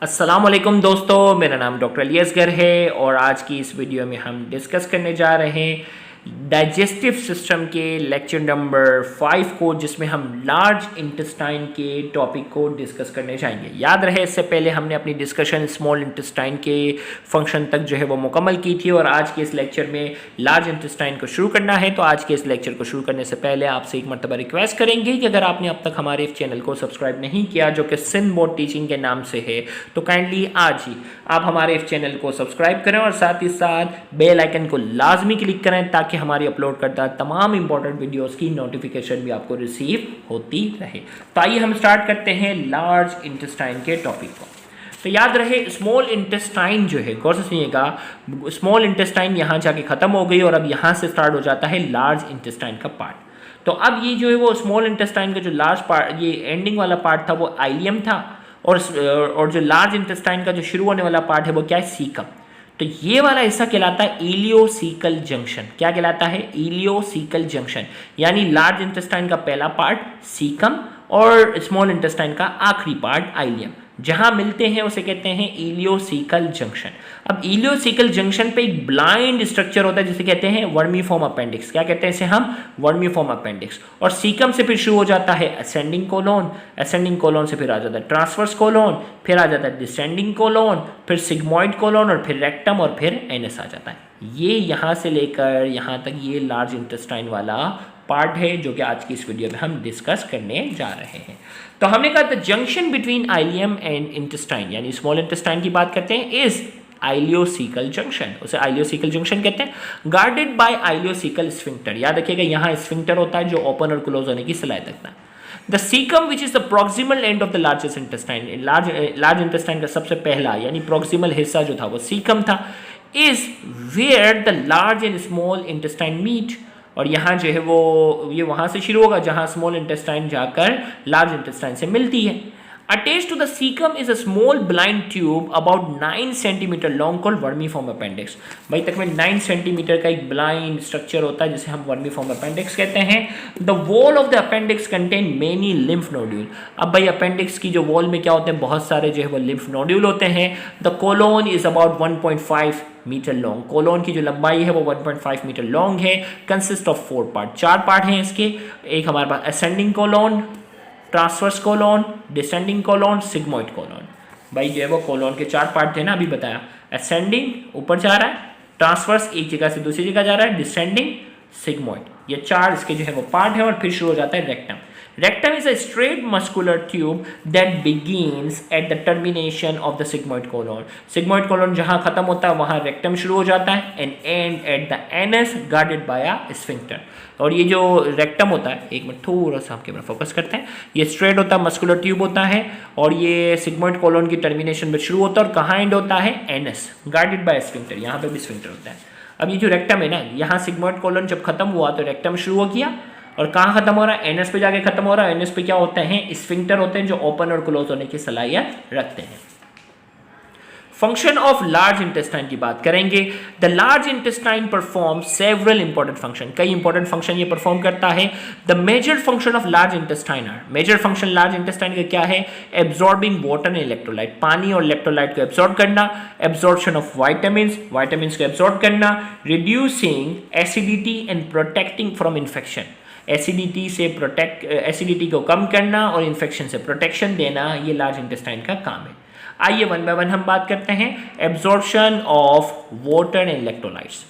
अस्सलाम वालेकुम दोस्तों, मेरा नाम डॉक्टर अली असगर है और आज की इस वीडियो में हम डिस्कस करने जा रहे हैं डाइजेस्टिव सिस्टम के लेक्चर नंबर 5 को, जिसमें हम लार्ज इंटेस्टाइन के टॉपिक को डिस्कस करने जाएंगे। याद रहे इससे पहले हमने अपनी डिस्कशन स्मॉल इंटेस्टाइन के फंक्शन तक जो है वो मुकम्मल की थी और आज के इस लेक्चर में लार्ज इंटेस्टाइन को शुरू करना है। तो आज के इस लेक्चर को शुरू करने से पहले आपसे एक मरतबा रिक्वेस्ट करेंगे कि अगर आपने अब तक हमारे इस चैनल को सब्सक्राइब नहीं किया, जो कि सिंध बोर्ड टीचिंग के नाम से है, तो काइंडली आज ही आप हमारे इस चैनल को सब्सक्राइब करें और साथ ही साथ बेल आइकन को लाजमी क्लिक करें ताकि हमारी अपलोड करता तमाम इंपॉर्टेंट वीडियोस की नोटिफिकेशन भी आपको रिसीव होती रहे। तो आइए हम स्टार्ट करते हैं लार्ज इंटेस्टाइन के टॉपिक को। तो याद रहे स्मॉल इंटेस्टाइन जो है, गौर से सुनिएगा, स्मॉल इंटेस्टाइन यहाँ जाके खत्म हो गई और अब यहाँ से स्टार्ट हो जाता है लार्ज इंटेस्टाइन का पार्ट। तो अब ये जो है वो स्मॉल इंटेस्टाइन का जो लार्ज पार्ट, ये एंडिंग वाला पार्ट था वो आइलियम था और जो लार्ज इंटेस्टाइन का जो शुरू होने वाला पार्ट है वो क्या है, सीकम। तो ये वाला हिस्सा कहलाता है इलियोसीकल जंक्शन। क्या कहलाता है? इलियोसीकल जंक्शन। यानी लार्ज इंटेस्टाइन का पहला पार्ट सीकम और स्मॉल इंटेस्टाइन का आखिरी पार्ट आइलियम जहां मिलते हैं उसे कहते हैं इलियोसीकल जंक्शन। अब इलियोसीकल जंक्शन पे एक ब्लाइंड स्ट्रक्चर होता है जिसे कहते हैं वर्मीफॉर्म अपेंडिक्स। क्या कहते हैं इसे हम? Vermiform appendix. और सीकम से फिर शुरू हो जाता है असेंडिंग कोलोन, असेंडिंग कोलोन से फिर आ जाता है ट्रांसवर्स कोलोन, फिर आ जाता है डिसेंडिंग कोलोन, फिर सिग्मोइड कोलोन और फिर रेक्टम और फिर एनस आ जाता है। ये यहाँ से लेकर यहाँ तक ये लार्ज इंटेस्टाइन वाला पार्ट है जो कि आज की इस वीडियो में हम डिस्कस करने जा रहे हैं। तो हमने कहा the junction between ileum and intestine, यानी स्मॉल इंटेस्टाइन की बात करते हैं, इज आइलियोसीकल जंक्शन। उसे आइलियोसीकल जंक्शन कहते हैं। Guarded by ileocaecal sphincter. याद रखिएगा यहाँ स्फिंक्टर होता है जो ओपन और क्लोज होने की सलाहियत रखता है। The caecum which is the proximal end of the largest intestine, large intestine का सबसे पहला यानी प्रोक्सिमल हिस्सा जो था वो सीकम था। Is where the large and small intestine meet. और यहाँ जो है वो ये वहाँ से शुरू होगा जहाँ स्मॉल इंटेस्टाइन जाकर लार्ज इंटेस्टाइन से मिलती है। Attached to the caecum is a small blind tube about 9 centimetre long called vermiform appendix. भाई तक में 9 सेंटीमीटर का एक ब्लाइंड स्ट्रक्चर होता है जिसे हम वर्मीफॉर्म अपेंडिक्स कहते हैं। The wall of the appendix contain many lymph nodule. अब भाई अपेंडिक्स की जो वॉल में क्या होते हैं, बहुत सारे जो है वो लिम्फ नोड्यूल होते हैं। The colon is about 1.5 metre long. Colon की जो लंबाई है वो 1.5 मीटर लॉन्ग है। कंसिस्ट ऑफ 4 पार्ट, 4 पार्ट हैं इसके। एक हमारे पास ascending colon, transverse colon, descending colon, sigmoid colon. भाई जो है वो कोलोन के 4 पार्ट थे ना, अभी बताया। असेंडिंग ऊपर जा रहा है, ट्रांसवर्स एक जगह से दूसरी जगह जा रहा है, डिसेंडिंग, सिग्मोइड, ये 4 इसके जो है वो पार्ट है। और फिर शुरू हो जाता है rectum. Rectum is a straight muscular tube that begins at the termination of the sigmoid colon. Sigmoid colon जहाँ खत्म होता है वहाँ रेक्टम शुरू हो जाता है and end at the anus guarded by a sphincter. और ये जो रेक्टम होता है, एक मिनट थोड़ा सा आपके ऊपर फोकस करते हैं, ये स्ट्रेट होता है, मस्कुलर ट्यूब होता है और ये सिग्मोइड कोलोन की टर्मिनेशन में शुरू होता है और कहाँ एंड होता है? Anus, guarded by sphincter. यहाँ पे भी स्फिंक्टर होता है। अब ये जो रेक्टम है ना, यहाँ सिग्मोइड कोलोन जब खत्म हुआ तो रेक्टम शुरू हो गया और कहाँ खत्म हो रहा है? एनएस पे जाके खत्म हो रहा है। एनएस पे क्या होते हैं? स्फिंक्टर होते हैं जो ओपन और क्लोज होने की सलाहियत रखते हैं। फंक्शन ऑफ लार्ज इंटेस्टाइन की बात करेंगे। The large intestine perform several important function, कई इंपॉर्टेंट फंक्शन ये परफॉर्म करता है। The major function of large intestine are, major function large intestine का क्या है? एब्जॉर्बिंग वाटर एंड इलेक्ट्रोलाइट, पानी और इलेक्ट्रोलाइट को एब्जॉर्ब करना, एब्जॉर्प्शन ऑफ वाइटामिन्स, वाइटामिन्स को एब्जॉर्ब करना, reducing acidity and protecting from infection, acidity से प्रोटेक्ट, एसिडिटी को कम करना और इन्फेक्शन से प्रोटेक्शन देना, ये लार्ज इंटेस्टाइन का काम है। आइए वन बाय वन हम बात करते हैं। Absorption of water and electrolytes.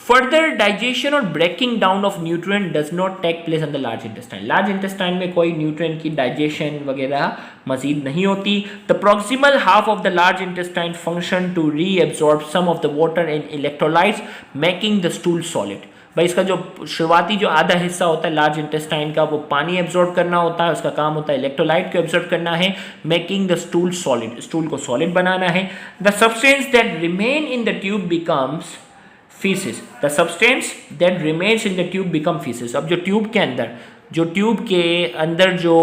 Further digestion और breaking down of nutrient does not take place in the large intestine. Large intestine में कोई न्यूट्रिएंट की डाइजेशन वगैरह मजीद नहीं होती। The proximal half of the large intestine function to reabsorb some of the water and electrolytes making the stool solid. भाई इसका जो शुरुआती जो आधा हिस्सा होता है लार्ज इंटेस्टाइन का वो पानी एब्जॉर्ब करना होता है, उसका काम होता है इलेक्ट्रोलाइट को एब्जॉर्ब करना है, making the stool solid, stool को सॉलिड बनाना है। The substance that remain in the tube becomes faeces, the substance that remains in the tube become faeces. अब जो ट्यूब के अंदर जो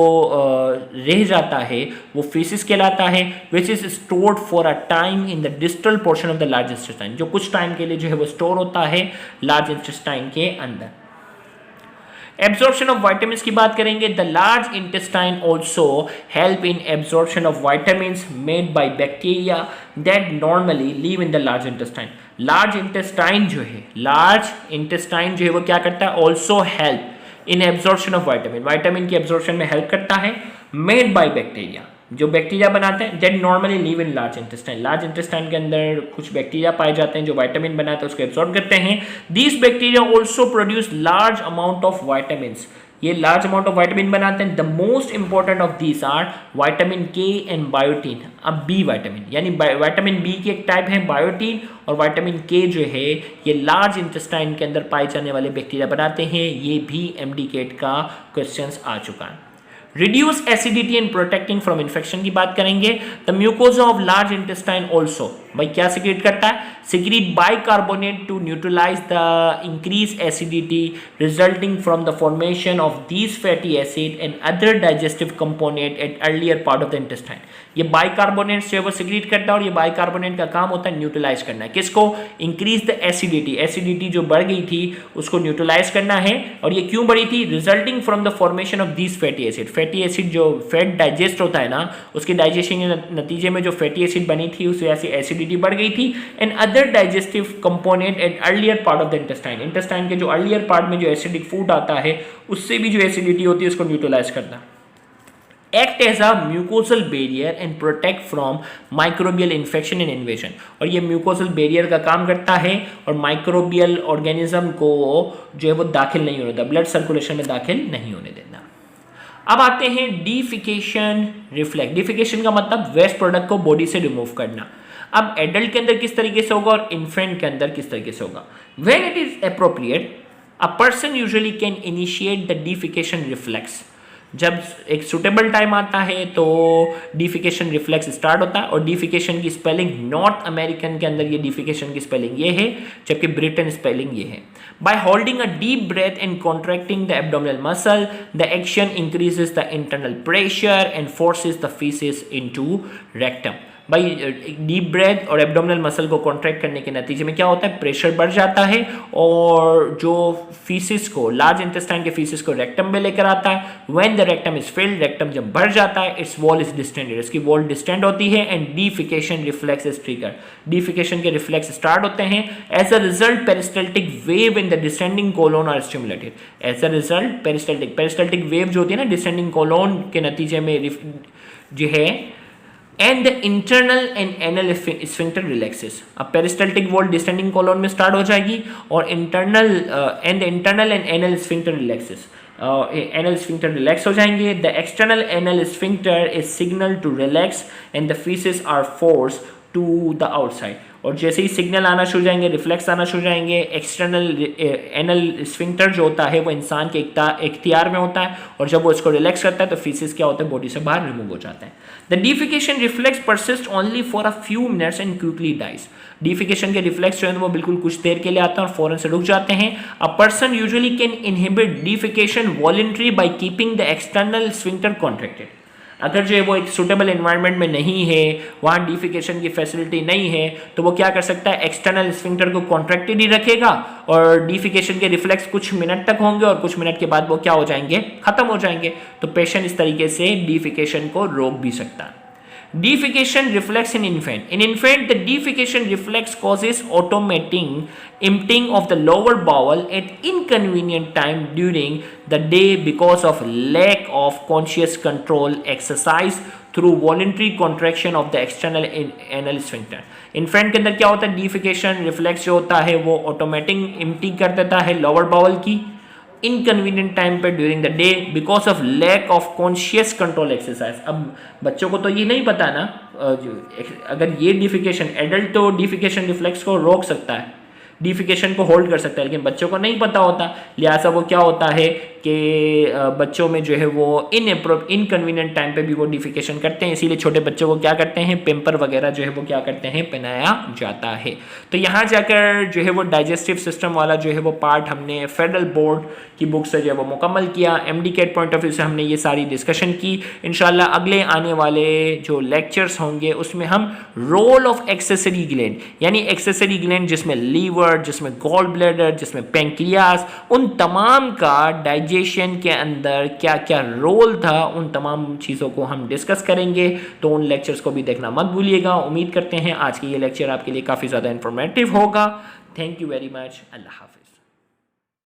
रह जाता है वो फीसिस कहलाता है, which is stored for a time in the distal portion of the large intestine, जो कुछ टाइम के लिए जो है वो स्टोर होता है लार्ज इंटेस्टाइन के अंदर। एब्जॉर्प्शन ऑफ वाइटामिन की बात करेंगे, the large intestine also help in absorption of vitamin made by bacteria that normally live in the large intestine. Large intestine जो है वो क्या करता है, also help in absorption of vitamin, vitamin की एब्जॉर्प्शन में हेल्प करता है, मेड बाय बैक्टीरिया, जो बैक्टीरिया बनाते हैं, that normally live in large intestine, large intestine के अंदर कुछ बैक्टीरिया पाए जाते हैं जो विटामिन बनाते हैं उसको एब्जॉर्ब करते हैं। These bacteria also produce large amount of vitamin, ये लार्ज अमाउंट ऑफ विटामिन बनाते हैं। The most important of these are vitamin K and biotin. अब बी विटामिन यानी विटामिन बी की एक टाइप है बायोटीन, और विटामिन के जो है ये लार्ज इंटेस्टाइन के अंदर पाए जाने वाले बैक्टीरिया बनाते हैं। ये भी एमडी केट का क्वेश्चंस आ चुका है। Reduce acidity and protecting from infection की बात करेंगे, the mucosa of large intestine also, भाई क्या सिक्रीट करता है, secrete bicarbonate to neutralise the increase acidity resulting from the formation of these fatty acid and other digestive component at earlier part of the intestine. ये bicarbonate से वो secrete करता है और ये बाइकार्बोनेट का काम होता है न्यूट्रलाइज करना है, किसको, इंक्रीज द एसिडिटी, एसिडिटी जो बढ़ गई थी उसको न्यूट्रलाइज करना है। और ये क्यों बढ़ी थी, resulting from the formation of these fatty acid, fatty acid जो फैट डाइजेस्ट होता है ना उसके डाइजेशन के नतीजे में जो फैटी एसिड बनी थी उस वजह से एसिडिटी बढ़ गई थी। And other digestive component at earlier part of the intestine, intestine के जो अर्लियर पार्ट में जो एसिडिक फूड आता है उससे भी जो एसिडिटी होती है उसको न्यूट्रलाइज करना। Act as a mucosal barrier and protect from microbial infection and invasion, और ये म्यूकोसल बैरियर का काम करता है और माइक्रोबियल ऑर्गेनिज्म को जो है वो दाखिल नहीं होने देता, ब्लड सर्कुलेशन में दाखिल नहीं होने देता। अब आते हैं डिफिकेशन रिफ्लेक्स। डिफिकेशन का मतलब वेस्ट प्रोडक्ट को बॉडी से रिमूव करना। अब एडल्ट के अंदर किस तरीके से होगा और इन्फेंट के अंदर किस तरीके से होगा। When it is appropriate a person usually can initiate the defecation reflex, जब एक सुटेबल टाइम आता है तो डिफिकेशन रिफ्लेक्स स्टार्ट होता है। और डिफिकेशन की स्पेलिंग नॉर्थ अमेरिकन के अंदर ये डिफिकेशन की स्पेलिंग ये है, जबकि ब्रिटेन स्पेलिंग ये है। By holding a deep breath and contracting the abdominal muscle, the action increases the internal pressure and forces the faeces into rectum. भाई डीप ब्रेथ और एब्डोमिनल मसल को कॉन्ट्रैक्ट करने के नतीजे में क्या होता है, प्रेशर बढ़ जाता है और जो फीसिस को, लार्ज इंटेस्टाइन के फीसिस को रेक्टम में लेकर आता है। When the rectum is filled, rectum जब भर जाता है, इट्स वॉल इज डिस्टेंडेड, इसकी वॉल डिस्टेंड होती है and defecation reflex is trigger, defecation के रिफ्लेक्स स्टार्ट होते हैं। As a result peristaltic wave in the descending colon are stimulated, as a result peristaltic wave जो होती है ना डिसेंडिंग कोलोन के नतीजे में जो है, and the internal and anal sphincter relaxes. अब पेरिस्टल्टिक वॉल डिसेंडिंग कोलोन में स्टार्ट हो जाएगी और internal and anal sphincter relaxes, anal sphincter relax हो जाएंगे। The external anal sphincter is signal to relax and the faeces are force to the outside, और जैसे ही signal आना शुरू जाएंगे, रिफ्लेक्स आना शुरू जाएंगे, एक्सटर्नल एनल स्फिंक्टर जो होता है वो इंसान के इख्तियार में होता है और जब वो इसको रिलैक्स करता है तो फीसेस क्या होता है, बॉडी से बाहर रिमूव हो जाता है। The defecation reflex persist only for a few minutes and quickly dies. Defecation के रिफ्लेक्स जो है वो बिल्कुल कुछ देर के लिए आते हैं और फौरन से रुक जाते हैं। A person usually can inhibit defecation voluntary by keeping the external sphincter contracted. अगर जो है वो एक सुटेबल एनवायरनमेंट में नहीं है, वहाँ डिफिकेशन की फैसिलिटी नहीं है, तो वो क्या कर सकता है, एक्सटर्नल स्फिंक्टर को कॉन्ट्रैक्टेड ही रखेगा और डिफिकेशन के रिफ्लेक्स कुछ मिनट तक होंगे और कुछ मिनट के बाद वो क्या हो जाएंगे, खत्म हो जाएंगे। तो पेशेंट इस तरीके से डिफिकेशन को रोक भी सकता है। Defecation reflex in infant. In infant, the defecation reflex causes automatic emptying of the lower bowel at inconvenient time during the day because of lack of conscious control exercise through voluntary contraction of the external anal sphincter. Infant के अंदर क्या होता है, defecation reflex जो होता है वो automatic empty कर देता है लोअर बाउल की इनकन्वीनियंट टाइम पे during the day because of lack of conscious control exercise. अब बच्चों को तो ये नहीं पता ना, अगर ये डिफिकेशन, एडल्ट तो डिफिकेशन रिफ्लेक्स को रोक सकता है, डिफिकेशन को होल्ड कर सकता है, लेकिन बच्चों को नहीं पता होता, लिहाजा वो क्या होता है कि बच्चों में जो है वो इनकन्वीनियंट टाइम पे भी वो डिफिकेशन करते हैं। इसीलिए छोटे बच्चों को क्या करते हैं, पेम्पर वगैरह जो है वो क्या करते हैं, पहनाया जाता है। तो यहाँ जाकर जो है वो डाइजेस्टिव सिस्टम वाला जो है वो पार्ट हमने फेडरल बोर्ड की बुक से जो है वो मुकम्मल किया। MD CAT point of view से हमने ये सारी डिस्कशन की। इंशाल्लाह अगले आने वाले जो लेक्चर्स होंगे उसमें हम रोल ऑफ एक्सेसरी ग्लैंड, यानी एक्सेसरी ग्लैंड जिसमें लीवर, जिसमें गॉल ब्लैडर, जिसमें पैंक्रियास, उन तमाम का डाइजेशन के अंदर क्या क्या रोल था, उन तमाम चीज़ों को हम डिस्कस करेंगे। तो उन लेक्चर्स को भी देखना मत भूलिएगा। उम्मीद करते हैं आज की ये लेक्चर आपके लिए काफ़ी ज़्यादा इंफॉर्मेटिव होगा। Thank you very much. अल्लाह हाफ़िज़।